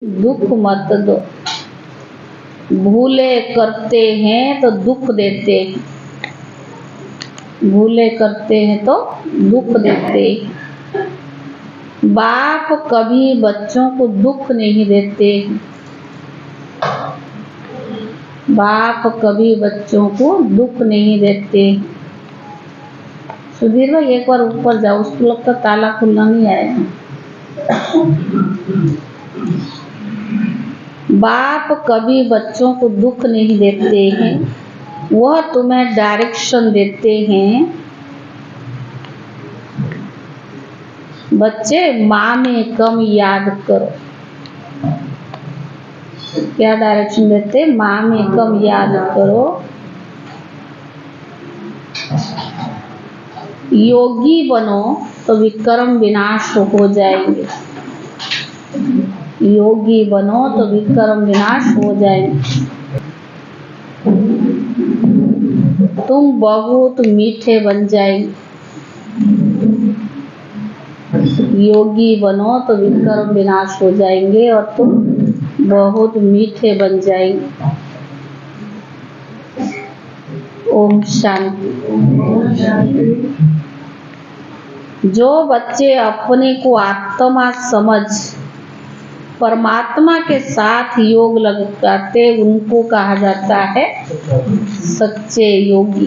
दुख मत दो। भूले करते हैं तो दुख देते हैं, भूले करते हैं तो दुख देते हैं। बाप कभी बच्चों को दुख नहीं देते, बाप कभी बच्चों को दुख नहीं देते। सुधीर भाई एक बार ऊपर जाओ, उसको लगता ताला खुलना नहीं आया। बाप कभी बच्चों को दुख नहीं देते हैं, वह तुम्हें डायरेक्शन देते हैं। बच्चे माँ में कम याद करो। क्या डायरेक्शन देते? माँ में कम याद करो। योगी बनो तो विक्रम विनाश हो जाएंगे। योगी बनो तो विक्रम विनाश हो जाएंगे। तुम बहुत मीठे बन जाएंगे। योगी बनो तो विक्रम विनाश हो जाएंगे और तुम बहुत मीठे बन जाएंगे। ओम शांति। जो बच्चे अपने को आत्मा समझ परमात्मा के साथ योग लगाते, उनको कहा जाता है सच्चे योगी।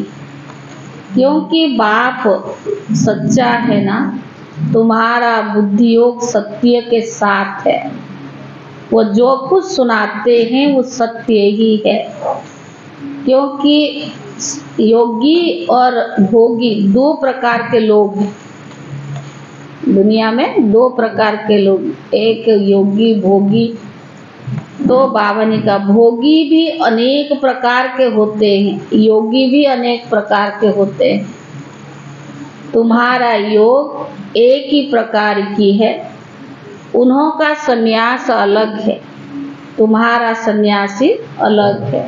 क्योंकि बाप सच्चा है ना, तुम्हारा बुद्धि योग सत्य के साथ है। वो जो कुछ सुनाते हैं वो सत्य ही है। क्योंकि योगी और भोगी दो प्रकार के लोग हैं दुनिया में। दो प्रकार के लोग, एक योगी भोगी। तो बाबा ने कहा भोगी भी अनेक प्रकार के होते हैं, योगी भी अनेक प्रकार के होते हैं। तुम्हारा योग एक ही प्रकार की है, उन्हों का सन्यास अलग है, तुम्हारा सन्यासी अलग है।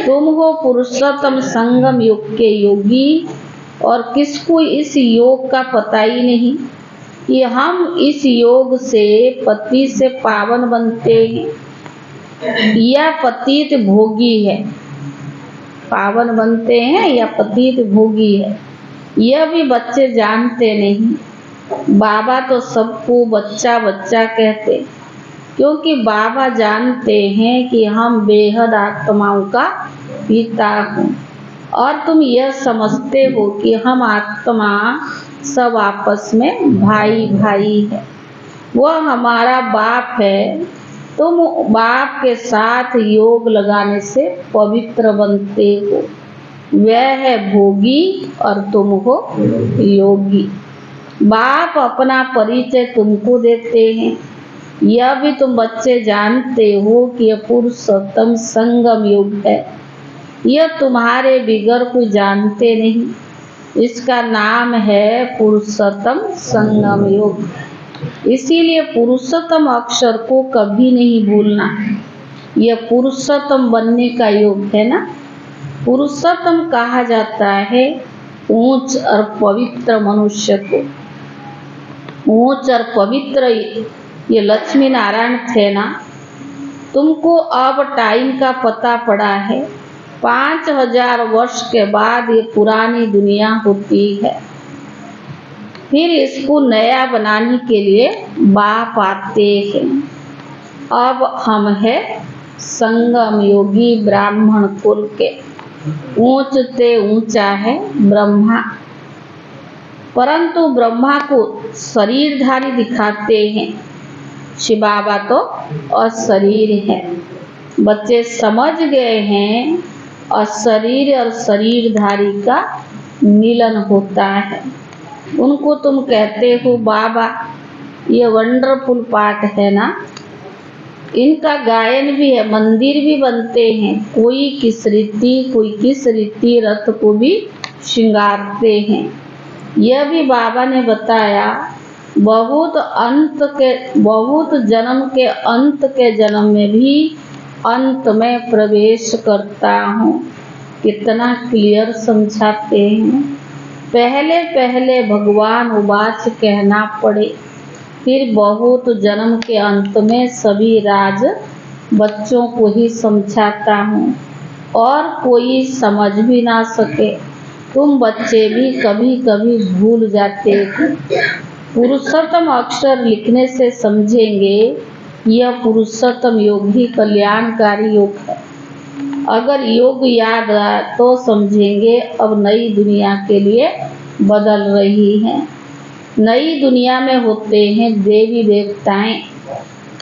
तुम हो पुरुषोत्तम संगम युग के योगी, और किसको इस योग का पता ही नहीं कि हम इस योग से पति से पावन बनते हैं या पतित भोगी है। पावन बनते हैं या पतित भोगी है, यह भी बच्चे जानते नहीं। बाबा तो सबको बच्चा बच्चा कहते, क्योंकि बाबा जानते हैं कि हम बेहद आत्माओं का पिता हूँ, और तुम यह समझते हो कि हम आत्मा सब आपस में भाई भाई है। वह हमारा बाप है। तुम बाप के साथ योग लगाने से पवित्र बनते हो। वह है भोगी और तुम हो योगी। बाप अपना परिचय तुमको देते हैं। यह भी तुम बच्चे जानते हो कि यह पुरुषोत्तम संगम युग है। यह तुम्हारे बिगर कोई जानते नहीं। इसका नाम है पुरुषोत्तम संगम युग। इसीलिए पुरुषोत्तम अक्षर को कभी नहीं भूलना। यह पुरुषोत्तम बनने का युग है ना। पुरुषोत्तम कहा जाता है ऊंच और पवित्र मनुष्य को। ऊंच और पवित्र ये लक्ष्मी नारायण थे ना। तुमको अब टाइम का पता पड़ा है। 5000 वर्ष के बाद ये पुरानी दुनिया होती है। फिर इसको नया बनाने के लिए बाप आते हैं। अब हम है संगम योगी ब्राह्मण कुल के। ऊंचते ऊंचा है ब्रह्मा, परंतु ब्रह्मा को शरीरधारी दिखाते हैं। शिव बाबा तो अशरीर है। बच्चे समझ गए हैं अशरीर और शरीरधारी का मिलन होता है। उनको तुम कहते हो बाबा, ये वंडरफुल पाठ है ना। इनका गायन भी है, मंदिर भी बनते हैं। कोई किस रीति, कोई किस रीति रथ को भी श्रृंगारते हैं। यह भी बाबा ने बताया। बहुत जन्म के जन्म में भी अंत में प्रवेश करता हूँ। कितना क्लियर समझाते हैं। पहले पहले भगवान उवाच कहना पड़े। फिर बहुत जन्म के अंत में सभी राज बच्चों को ही समझाता हूँ और कोई समझ भी ना सके। तुम बच्चे भी कभी कभी भूल जाते हो। पुरुषोत्तम अक्षर लिखने से समझेंगे यह पुरुषोत्तम योग ही कल्याणकारी योग है। अगर योग याद आया तो समझेंगे अब नई दुनिया के लिए बदल रही है। नई दुनिया में होते हैं देवी देवताएं।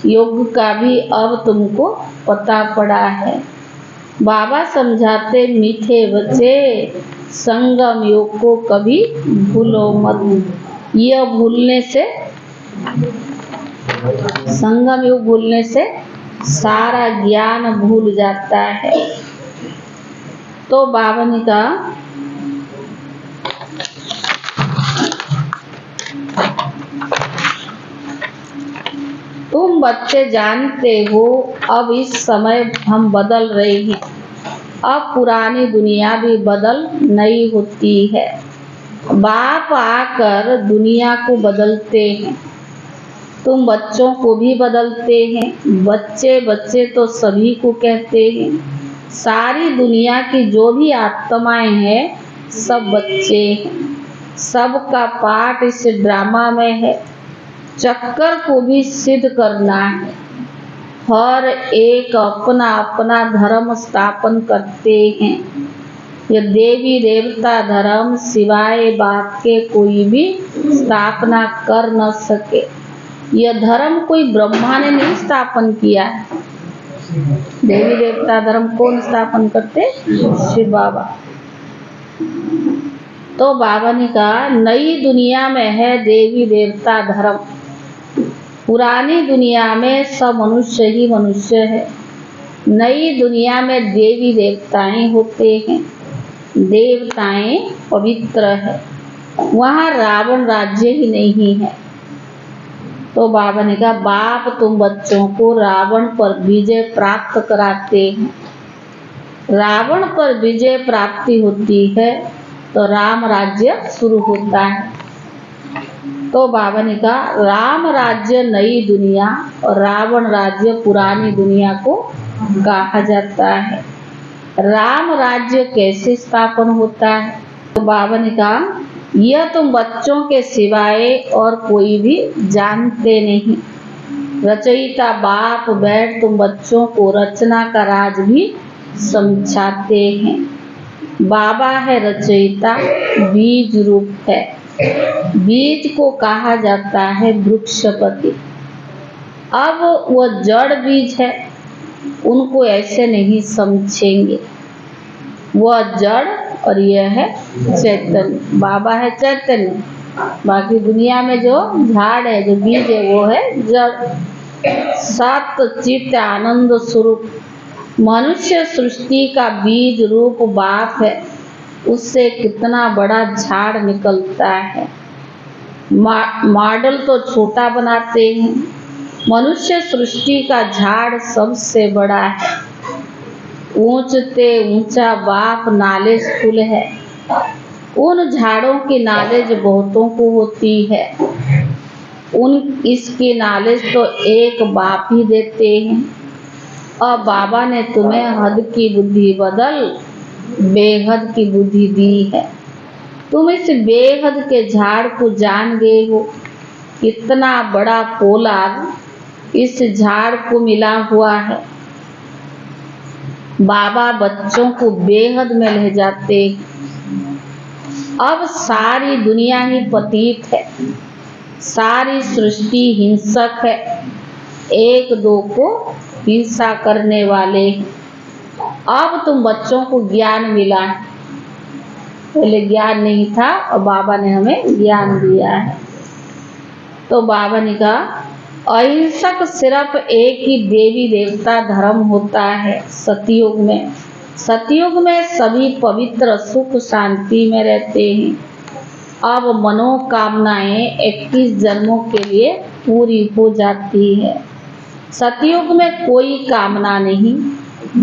योग का भी अब तुमको पता पड़ा है। बाबा समझाते मीठे बच्चे संगम योग को कभी भूलो मत। यह भूलने से संगम योग भूलने से सारा ज्ञान भूल जाता है। तो बाबा ने कहा तुम बच्चे जानते हो अब इस समय हम बदल रहे हैं। अब पुरानी दुनिया भी बदल नई होती है। बाप आकर दुनिया को बदलते हैं। तुम बच्चों को भी बदलते हैं। बच्चे बच्चे तो सभी को कहते हैं। सारी दुनिया की जो भी आत्माएं हैं सब बच्चे हैं। सबका पार्ट इस ड्रामा में है। चक्कर को भी सिद्ध करना है। हर एक अपना अपना धर्म स्थापन करते हैं। यह देवी देवता धर्म सिवाय बाप के कोई भी स्थापना कर न सके। यह धर्म कोई ब्रह्मा ने नहीं स्थापन किया। देवी देवता धर्म कौन स्थापन करते? शिव बाबा। तो बाबा ने कहा नई दुनिया में है देवी देवता धर्म। पुरानी दुनिया में सब मनुष्य ही मनुष्य है। नई दुनिया में देवी देवताएं होते हैं। देवताएं पवित्र है। वहाँ रावण राज्य ही नहीं है। तो बाबा ने कहा बाप तुम बच्चों को रावण पर विजय प्राप्त कराते हैं। रावण पर विजय प्राप्ति होती है तो राम राज्य शुरू होता है। तो बाबा ने कहा राम राज्य नई दुनिया और रावण राज्य पुरानी दुनिया को कहा जाता है। राम राज्य कैसे स्थापन होता है? तो बाबा ने कहा यह तुम बच्चों के सिवाय और कोई भी जानते नहीं। रचयिता बाप बैठ तुम बच्चों को रचना का राज भी समझाते हैं। बाबा है रचयिता, बीज रूप है। बीज को कहा जाता है वृक्षपति। अब वह जड़ बीज है, उनको ऐसे नहीं समझेंगे। वह जड़ और यह है चैतन्य। बाबा है चैतन्य, बाकी दुनिया में जो झाड़ है जो बीज है वो है जड़। सत चित्त आनंद स्वरूप मनुष्य सृष्टि का बीज रूप बाप है। उससे कितना बड़ा झाड़ निकलता है। मॉडल तो छोटा बनाते हैं। मनुष्य सृष्टि का झाड़ सबसे बड़ा है। ऊंचते ऊंचा बाप नालेज फूल है। उन झाड़ों की नालेज बहुतों को होती है। इसकी नालेज तो एक बाप ही देते हैं। और बाबा ने तुम्हें हद की बुद्धि बदल बेहद की बुद्धि दी है। तुम इस बेहद के झाड़ को जान गए हो। कितना बड़ा पोलार इस झाड़ को मिला हुआ है। बाबा बच्चों को बेहद में ले जाते। अब सारी दुनिया ही पतित है। सारी सृष्टि हिंसक है। एक दो को हिंसा करने वाले। अब तुम बच्चों को ज्ञान मिला है। पहले ज्ञान नहीं था और बाबा ने हमें ज्ञान दिया है। तो बाबा ने कहा अहिंसक सिर्फ एक ही देवी देवता धर्म होता है सतयुग में। सतयुग में सभी पवित्र सुख शांति में रहते हैं। अब मनोकामनाएं 21 जन्मों के लिए पूरी हो जाती है। सतयुग में कोई कामना नहीं।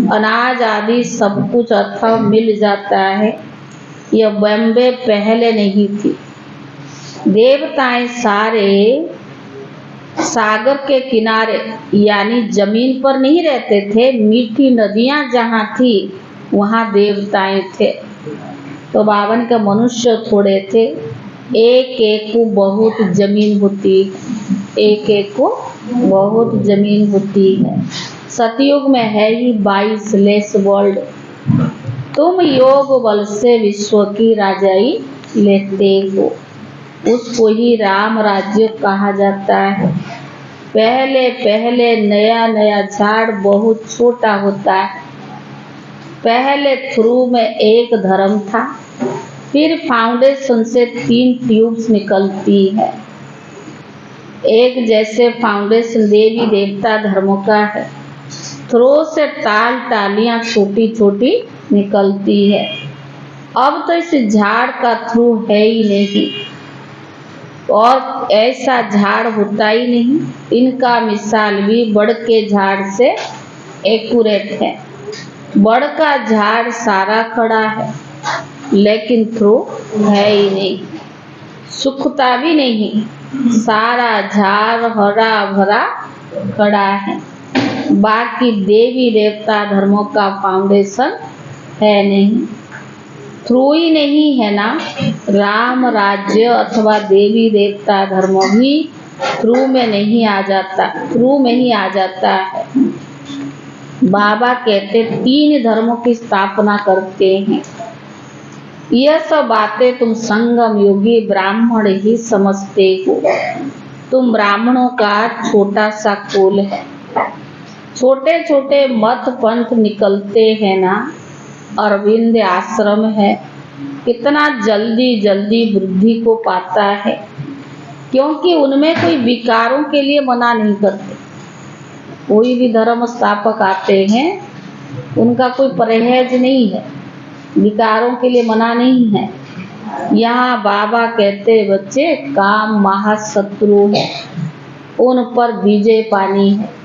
अनाज आदि सब कुछ अथवा मिल जाता है। यह बम्बे पहले नहीं थी। देवताएं सारे सागर के किनारे यानी जमीन पर नहीं रहते थे, मीठी नदियां जहाँ थी वहाँ देवताएं थे। तो बाबा ने कहा मनुष्य थोड़े थे, एक एक को बहुत जमीन होती है, एक एक को बहुत जमीन होती है। सतयुग में है ही 22 लेस वर्ल्ड। तुम योग बल से विश्व की राजाई लेते हो, उसको ही राम राज्य कहा जाता है। पहले पहले नया नया झाड़ बहुत छोटा होता है। पहले थ्रू में एक धर्म था, फिर फाउंडेशन से 3 ट्यूब्स निकलती है। एक जैसे फाउंडेशन देवी देवता धर्मों का है, थ्रो से टाल टालियां छोटी छोटी निकलती है। अब तो इस झाड़ का थ्रू है ही नहीं और ऐसा झाड़ होता ही नहीं। इनका मिसाल भी बड़ के झाड़ से एक्यूरेट है। बड़ का झाड़ सारा खड़ा है लेकिन थ्रू है ही नहीं, सूखता भी नहीं, सारा झाड़ हरा भरा खड़ा है। बाकी देवी देवता धर्मों का फाउंडेशन है नहीं, थ्रू ही नहीं है ना। राम राज्य अथवा देवी देवता धर्म भी थ्रू में नहीं आ जाता, थ्रू में ही आ जाता है। बाबा कहते 3 धर्मों की स्थापना करते हैं। यह सब बातें तुम संगम योगी ब्राह्मण ही समझते हो। तुम ब्राह्मणों का छोटा सा कुल है, छोटे छोटे मत पंथ निकलते हैं ना। अरविंद आश्रम है, कितना जल्दी जल्दी वृद्धि को पाता है, क्योंकि उनमें कोई विकारों के लिए मना नहीं करते। कोई भी धर्म स्थापक आते हैं, उनका कोई परहेज नहीं है, विकारों के लिए मना नहीं है। यहाँ बाबा कहते बच्चे काम महाशत्रु है, उन पर विजय पानी है।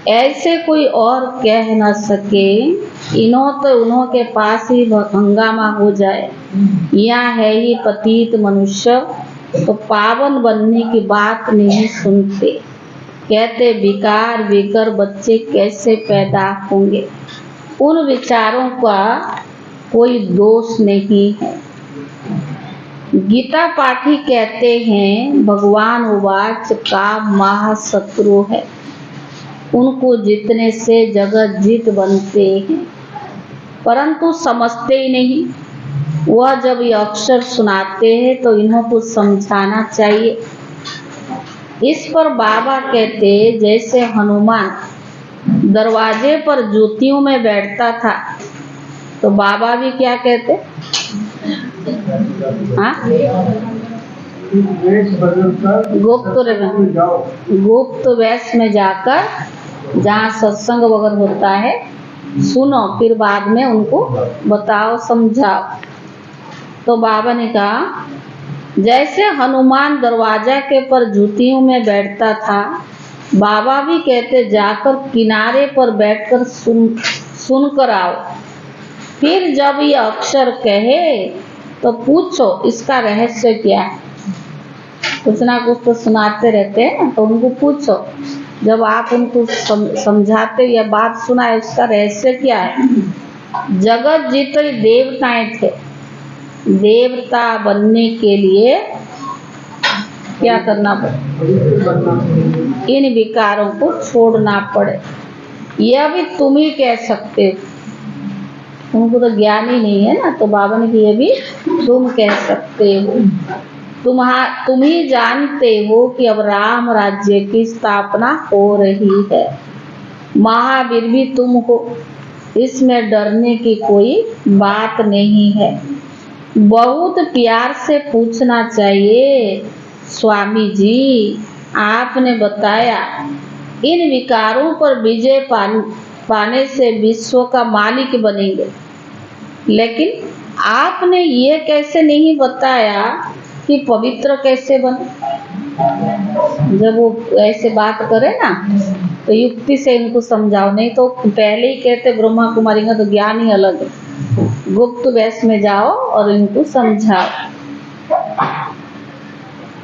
ऐसे कोई और कह न सके, इन्हों तो उन्हों के पास ही हंगामा हो जाए। यहाँ है ही पतित मनुष्य, तो पावन बनने की बात नहीं सुनते। कहते विकार बेकर बच्चे कैसे पैदा होंगे। उन विचारों का कोई दोष नहीं है। गीता पाठी कहते हैं भगवान उवाच काम महाशत्रु है, उनको जीतने से जगत जीत बनते हैं, परंतु समझते ही नहीं। वह जब ये अक्षर सुनाते हैं तो इन्हों को समझाना चाहिए। इस पर बाबा कहते जैसे हनुमान दरवाजे पर ज्योतियों में बैठता था, तो बाबा भी क्या कहते, हाँ गुप्त वेश में जाकर जहाँ सत्संग वगैरह होता है सुनो, फिर बाद में उनको बताओ समझाओ। तो बाबा ने कहा जैसे हनुमान दरवाजा के पर जूतियों में बैठता था, बाबा भी कहते जाकर किनारे पर बैठकर सुन कर आओ। फिर जब ये अक्षर कहे तो पूछो इसका रहस्य क्या है। कुछ ना कुछ तो सुनाते रहते हैं, तो उनको पूछो। जब आप उनको समझाते या बात सुनाए उसका रहस्य क्या है। जगत जितने देवताएं थे, देवता बनने के लिए क्या करना पड़े, इन विकारों को छोड़ना पड़े। यह भी तुम ही कह सकते हो, उनको तो ज्ञान ही नहीं है ना। तो बाबा ने ये भी तुम कह सकते हो। तुम ही जानते हो कि अब राम राज्य की स्थापना हो रही है। महावीर भी तुम हो, इसमें डरने की कोई बात नहीं है। बहुत प्यार से पूछना चाहिए, स्वामी जी आपने बताया इन विकारों पर विजय पाने से विश्व का मालिक बनेंगे, लेकिन आपने ये कैसे नहीं बताया कि पवित्र कैसे बने। जब वो ऐसे बात करे ना तो युक्ति से इनको समझाओ, नहीं तो पहले ही कहते ब्रह्मा कुमारी का तो ज्ञान ही अलग है। गुप्त वेश में जाओ और इनको समझाओ।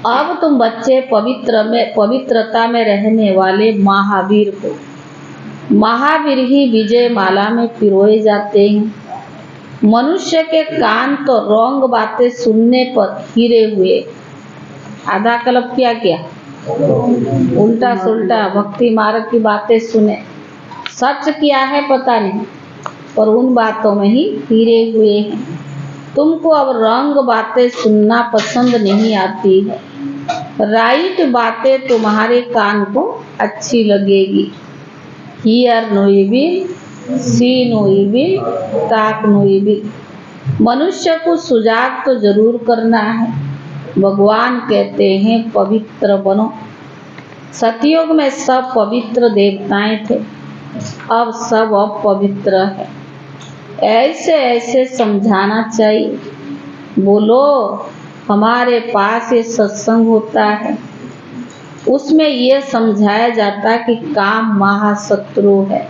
अब तुम बच्चे पवित्रता में रहने वाले महावीर हो। महावीर ही विजय माला में पिरोए जाते हैं। मनुष्य के कान तो रॉन्ग बातें सुनने पर हीरे हुए। आधा कल्प क्या किया, उल्टा सुल्टा भक्ति मार्ग की बातें सुने। सच क्या है पता नहीं, पर उन बातों में ही हीरे हुए हैं। तुमको अब रंग बातें सुनना पसंद नहीं आती है। राइट बातें तुम्हारे कान को अच्छी लगेगी। Hear no evil, see no evil, talk no evil। मनुष्य को सुजाग तो जरूर करना है। भगवान कहते हैं पवित्र बनो। सतयुग में सब पवित्र देवताएं थे, अब सब अपवित्र है। ऐसे ऐसे समझाना चाहिए। बोलो हमारे पास ये सत्संग होता है, उसमें यह समझाया जाता कि काम महाशत्रु है।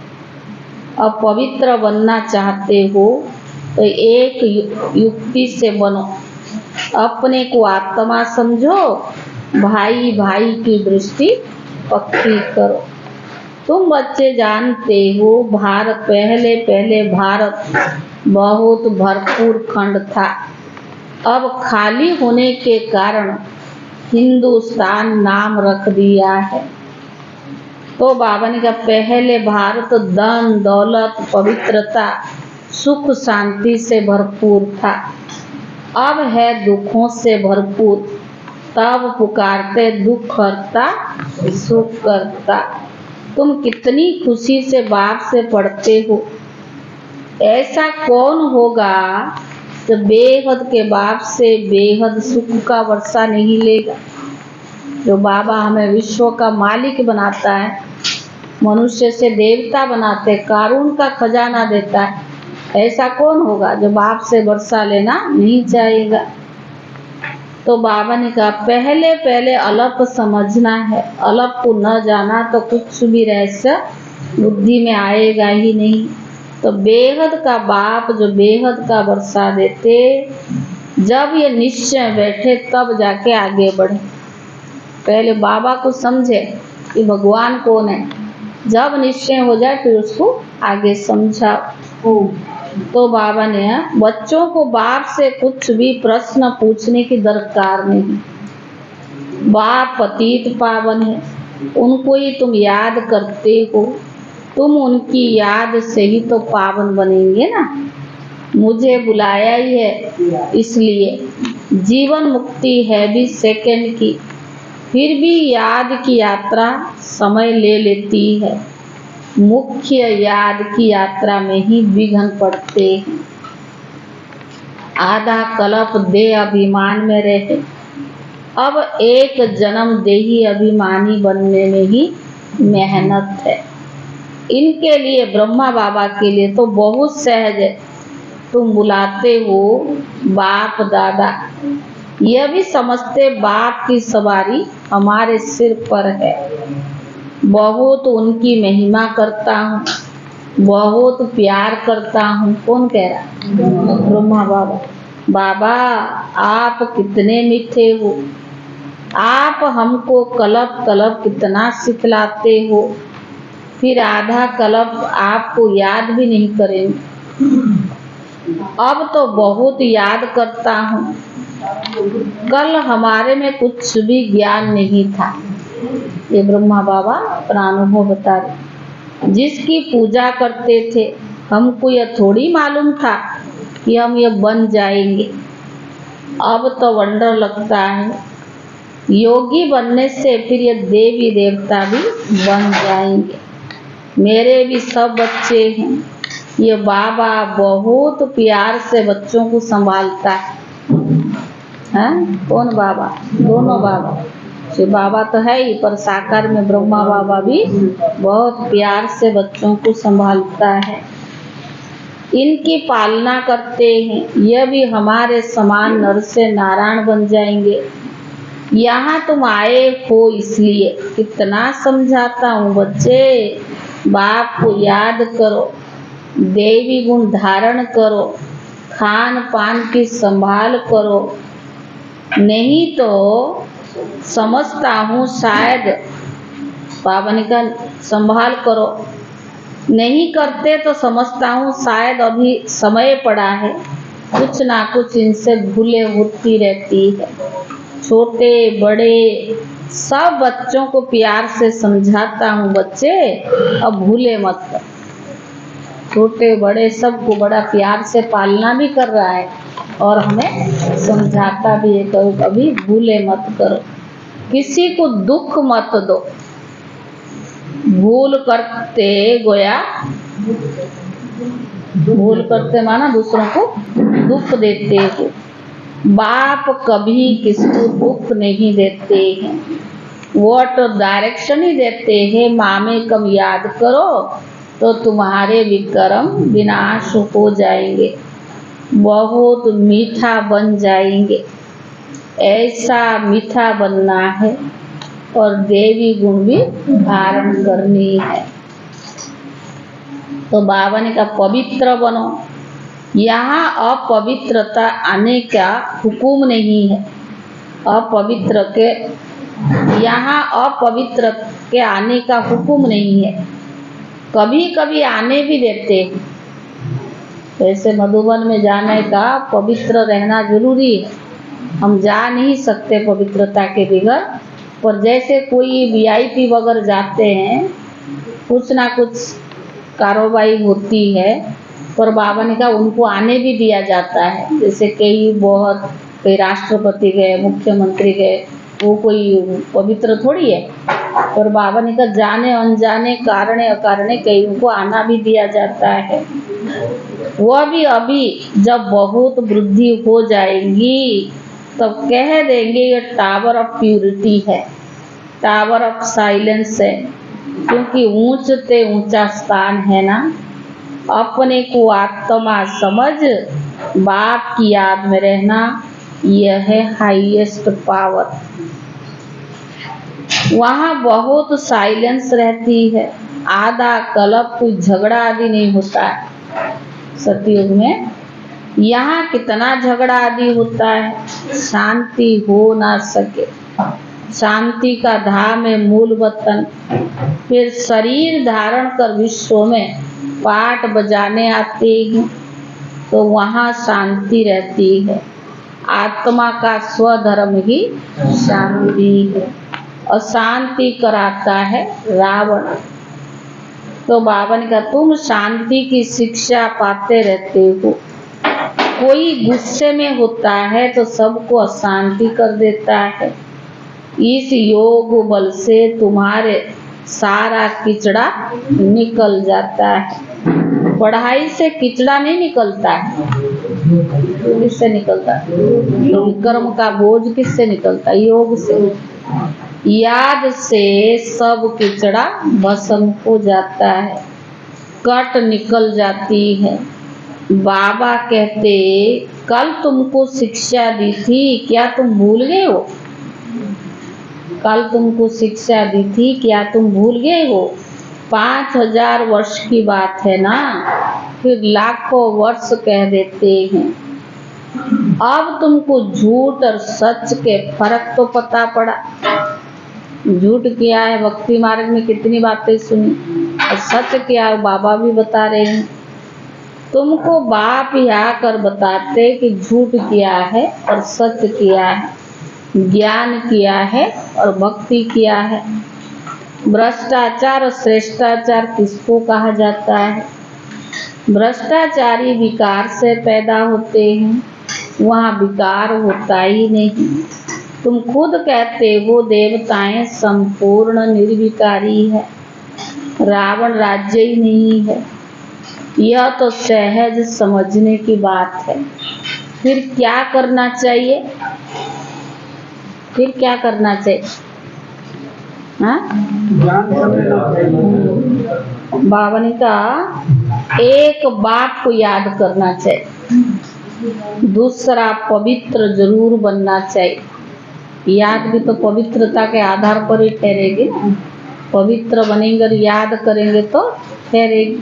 अब पवित्र बनना चाहते हो तो एक युक्ति से बनो। अपने को आत्मा समझो, भाई भाई की दृष्टि पक्की करो। तुम बच्चे जानते हो पहले भारत बहुत भरपूर खंड था। अब खाली होने के कारण हिंदुस्तान नाम रख दिया है। तो बाबा ने कहा पहले भारत धन दौलत पवित्रता सुख शांति से भरपूर था, अब है दुखों से भरपूर। तब पुकारते दुख हरता सुख करता। तुम कितनी खुशी से बाप से पढ़ते हो। ऐसा कौन होगा जो बेहद के बाप से बेहद सुख का वर्षा नहीं लेगा। जो बाबा हमें विश्व का मालिक बनाता है, मनुष्य से देवता बनाते, कारून का खजाना देता है, ऐसा कौन होगा जो बाप से वर्षा लेना नहीं चाहेगा। तो बाबा ने कहा पहले पहले अलप समझना है। अलप को न जाना तो कुछ भी रहस्य बुद्धि में आएगा ही नहीं। तो बेहद का बाप जो बेहद का वर्षा देते, जब ये निश्चय बैठे तब जाके आगे बढ़े। पहले बाबा को समझे कि भगवान कौन है, जब निश्चय हो जाए फिर उसको आगे समझाओ। तो बाबा ने बच्चों को बाप से कुछ भी प्रश्न पूछने की दरकार नहीं। बाप पतित पावन है, उनको ही तुम याद करते हो। तुम उनकी याद से ही तो पावन बनेंगे ना। मुझे बुलाया ही है, इसलिए जीवन मुक्ति है भी सेकंड की, फिर भी याद की यात्रा समय ले लेती है। मुख्य याद की यात्रा में ही विघ्न पड़ते हैं। आधा कल्प देह अभिमान में रहे, अब एक जन्म देही अभिमानी बनने में ही मेहनत है। इनके लिए ब्रह्मा बाबा के लिए तो बहुत सहज है। तुम बुलाते हो बाप दादा, यह भी समझते बाप की सवारी हमारे सिर पर है। बहुत उनकी महिमा करता हूँ, बहुत प्यार करता हूँ। कौन कह रहा? ब्रह्मा बाबा। बाबा आप कितने मीठे हो, आप हमको कल्प कल्प कितना सिखलाते हो, फिर आधा कल्प आपको याद भी नहीं करेंगे। अब तो बहुत याद करता हूँ। कल हमारे में कुछ भी ज्ञान नहीं था। ये ब्रह्मा बाबा अपना अनुभव बता रहे। जिसकी पूजा करते थे, हमको यह थोड़ी मालूम था कि हम ये बन जाएंगे। अब तो वंडर लगता है, योगी बनने से फिर ये देवी देवता भी बन जाएंगे। मेरे भी सब बच्चे हैं। ये बाबा बहुत प्यार से बच्चों को संभालता है। कौन बाबा? दोनों बाबा। ये बाबा तो है ही, पर साकार में ब्रह्मा बाबा भी बहुत प्यार से बच्चों को संभालता है, इनकी पालना करते हैं। यह भी हमारे समान नर से नारायण बन जाएंगे। यहाँ तुम आए हो इसलिए कितना समझाता हूँ बच्चे, बाप को याद करो, देवी गुण धारण करो, खान पान की संभाल करो, नहीं तो समझता हूँ शायद बाबा ने कहा संभाल करो, नहीं करते तो समझता हूँ शायद अभी समय पड़ा है, कुछ ना कुछ इनसे भूले होती रहती है। छोटे बड़े सब बच्चों को प्यार से समझाता हूँ, बच्चे अब भूले मत कर। छोटे बड़े सबको बड़ा प्यार से पालना भी कर रहा है और हमें समझाता भी है, कभी भूले मत करो, किसी को दुख मत दो। भूल करते गोया, भूल करते माना दूसरों को दुख देते हो। बाप कभी किसको दुख नहीं देते हैं, वो तो डायरेक्शन ही देते हैं। मामे कम याद करो तो तुम्हारे विक्रम विनाश हो जाएंगे, बहुत मीठा बन जाएंगे। ऐसा मीठा बनना है और देवी गुण भी धारण करनी है। तो बाबा ने कहा पवित्र बनो। यहाँ अपवित्रता आने का हुक्म नहीं है। अपवित्र के यहाँ अपवित्र के आने का हुक्म नहीं है, कभी कभी आने भी देते हैं। वैसे मधुबन में जाने का पवित्र रहना जरूरी है, हम जा नहीं सकते पवित्रता के बगैर। पर जैसे कोई वीआईपी वगैरह जाते हैं, कुछ ना कुछ कारोबारी होती है, पर बाबा ने कहा उनको आने भी दिया जाता है। जैसे कई राष्ट्रपति गए, मुख्यमंत्री गए, वो कोई पवित्र थोड़ी है। पर बाबा ने कहा जाने अनजाने कारणे अकारणे कईयों को आना भी दिया जाता है। वह भी अभी जब बहुत वृद्धि हो जाएगी तब कह देंगे ये टावर ऑफ प्यूरिटी है, टावर ऑफ साइलेंस है, क्योंकि ऊंच ते ऊंचा स्थान है ना। अपने को आत्मा समझ बाप की याद में रहना, यह है हाईएस्ट पावर। वहाँ बहुत साइलेंस रहती है, आधा कलप कोई झगड़ा आदि नहीं होता है सतयुग में। यहाँ कितना झगड़ा आदि होता है, शांति हो ना सके। शांति का धाम है मूल वतन। फिर शरीर धारण कर विश्व में पाठ बजाने आते हैं तो वहाँ शांति रहती है। आत्मा का स्वधर्म ही शांति है, अशांति कराता है रावण। तो बाबा ने कहा तुम शांति की शिक्षा पाते रहते हो। कोई गुस्से में होता है तो सबको अशांति कर देता है। इस योग बल से तुम्हारे सारा किचड़ा निकल जाता है। पढ़ाई से किचड़ा नहीं निकलता है, किससे निकलता है? तो कर्म का बोझ किससे निकलता है? योग से। याद से सब किचड़ा भस्म हो जाता है, कट निकल जाती है। बाबा कहते कल तुमको शिक्षा दी थी, क्या तुम भूल गए हो? कल तुमको शिक्षा दी थी, क्या तुम भूल गए हो? 5000 वर्ष की बात है ना, फिर लाखों वर्ष कह देते हैं। अब तुमको झूठ और सच के फर्क तो पता पड़ा। झूठ क्या है, भक्ति मार्ग में कितनी बातें सुनी, और सच क्या है बाबा भी बता रहे हैं। तुमको बाप ही आकर बताते कि झूठ क्या है और सच क्या है, ज्ञान क्या है और भक्ति क्या है। भ्रष्टाचार और श्रेष्ठाचार किसको कहा जाता है? भ्रष्टाचारी विकार से पैदा होते हैं, वहाँ विकार होता ही नहीं। तुम खुद कहते हो देवताएं संपूर्ण निर्विकारी है, रावण राज्य ही नहीं है। यह तो सहज समझने की बात है। फिर क्या करना चाहिए? फिर क्या करना चाहिए? हाँ? बाबा ने कहा एक बाप को याद करना चाहिए, दूसरा पवित्र जरूर बनना चाहिए। याद भी तो पवित्रता के आधार पर ही ठहरेगी ना। पवित्र बनेंगे, याद करेंगे तो ठहरेगी।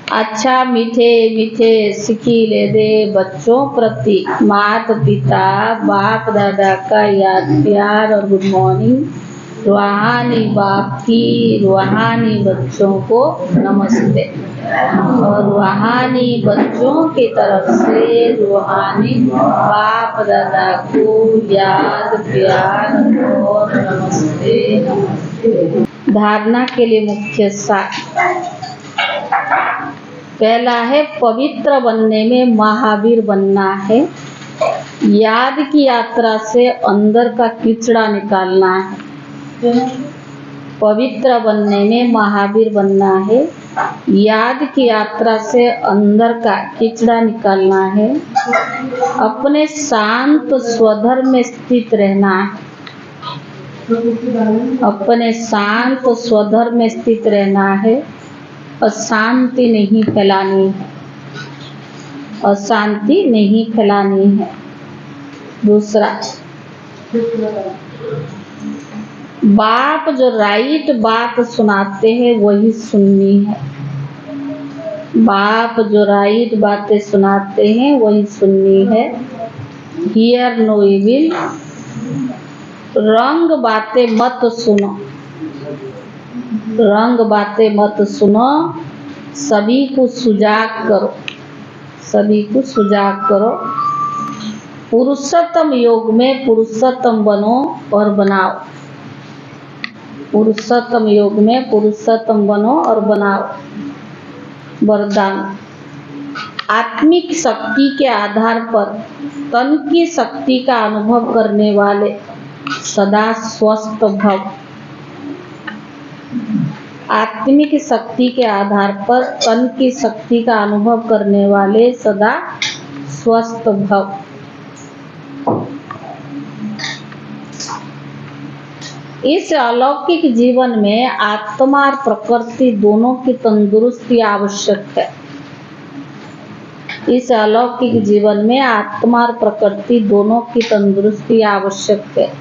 अच्छा मीठे मीठे सिकीले दे बच्चों प्रति माता पिता बाप दादा का याद प्यार और गुड मॉर्निंग। रूहानी बाप की रूहानी बच्चों को नमस्ते और रूहानी बच्चों की तरफ से रूहानी बाप दादा को याद प्यार और नमस्ते नमस्ते। धारणा के लिए मुख्य सार। पहला है पवित्र बनने में महावीर बनना है। याद की यात्रा से अंदर का कीचड़ा निकालना है। पवित्र बनने में महावीर बनना है। याद की यात्रा से अंदर का कीचड़ा निकालना है। अपने शांत स्वधर्म में स्थित रहना है। अपने शांत स्वधर्म में स्थित रहना है। अशांति नहीं फैलानी है। अशांति नहीं फैलानी है। दूसरा, बाप जो राइट बात सुनाते हैं वही सुननी है। बाप जो राइट बातें सुनाते हैं वही सुननी है। Hear no evil. रंग बातें मत सुनो। रंग बातें मत सुनो। सभी को सुजाग करो। सभी को सुजाग करो। पुरुषोत्तम योग में पुरुषोत्तम बनो और बनाओ। पुरुषोत्तम योग में पुरुषोत्तम बनो और बनाओ। वरदान। आत्मिक शक्ति के आधार पर तन की शक्ति का अनुभव करने वाले सदा स्वस्थ भव। आत्मिक शक्ति के आधार पर तन की शक्ति का अनुभव करने वाले सदा स्वस्थ भव। इस अलौकिक जीवन में आत्मा और प्रकृति दोनों की तंदुरुस्ती आवश्यक है। इस अलौकिक जीवन में आत्मा और प्रकृति दोनों की तंदुरुस्ती आवश्यक है।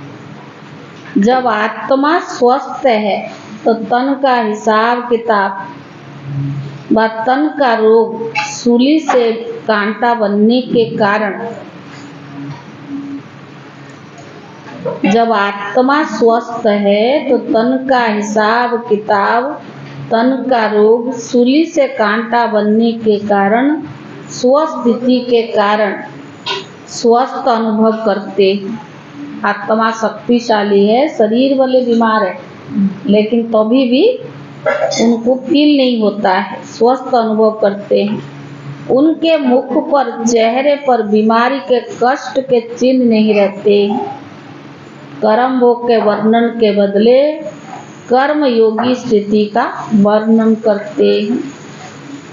जब आत्मा स्वस्थ है तो तन का हिसाब किताब व तन का रोग सूली से कांटा बनने के कारण, जब आत्मा स्वस्थ है तो तन का हिसाब किताब तन का रोग सूली से कांटा बनने के कारण स्वस्थिति के कारण स्वस्थ अनुभव करते। आत्मा शक्तिशाली है, शरीर वाले बीमार है, लेकिन तभी भी उनको फील नहीं होता है, स्वस्थ अनुभव करते हैं। उनके मुख पर चेहरे पर बीमारी के कष्ट के चिन्ह नहीं रहते। कर्म भोग के वर्णन के बदले कर्म योगी स्थिति का वर्णन करते हैं।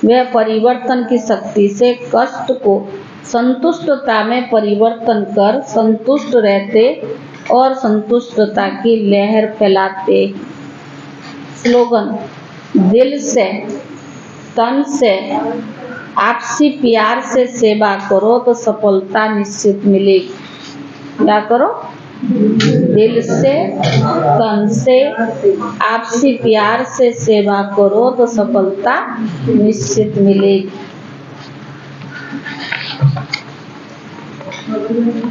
वे परिवर्तन की शक्ति से कष्ट को संतुष्टता में परिवर्तन कर संतुष्ट रहते और संतुष्टता की लहर फैलाते। स्लोगन। दिल से तन से आपसी प्यार से सेवा करो तो सफलता निश्चित मिलेगी। क्या करो? दिल से तन से आपसी प्यार से सेवा करो तो सफलता निश्चित मिलेगी।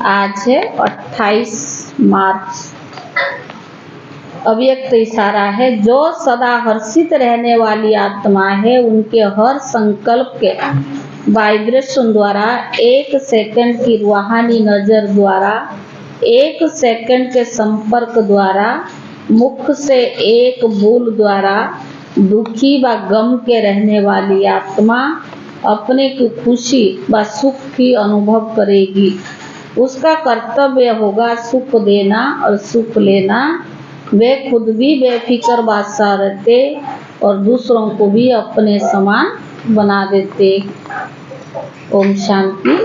आज है 28 मार्च। अव्यक्त इशारा है। जो सदा हर्षित रहने वाली आत्मा है उनके हर संकल्प के वाइब्रेशन द्वारा 1 सेकंड की रूहानी नजर द्वारा 1 सेकंड के संपर्क द्वारा मुख से एक बोल द्वारा दुखी व गम के रहने वाली आत्मा अपने की खुशी व सुख की अनुभव करेगी। उसका कर्तव्य होगा सुख देना और सुख लेना। वे खुद भी बेफिक्र बादशाह रहते और दूसरों को भी अपने समान बना देते। ओम शांति।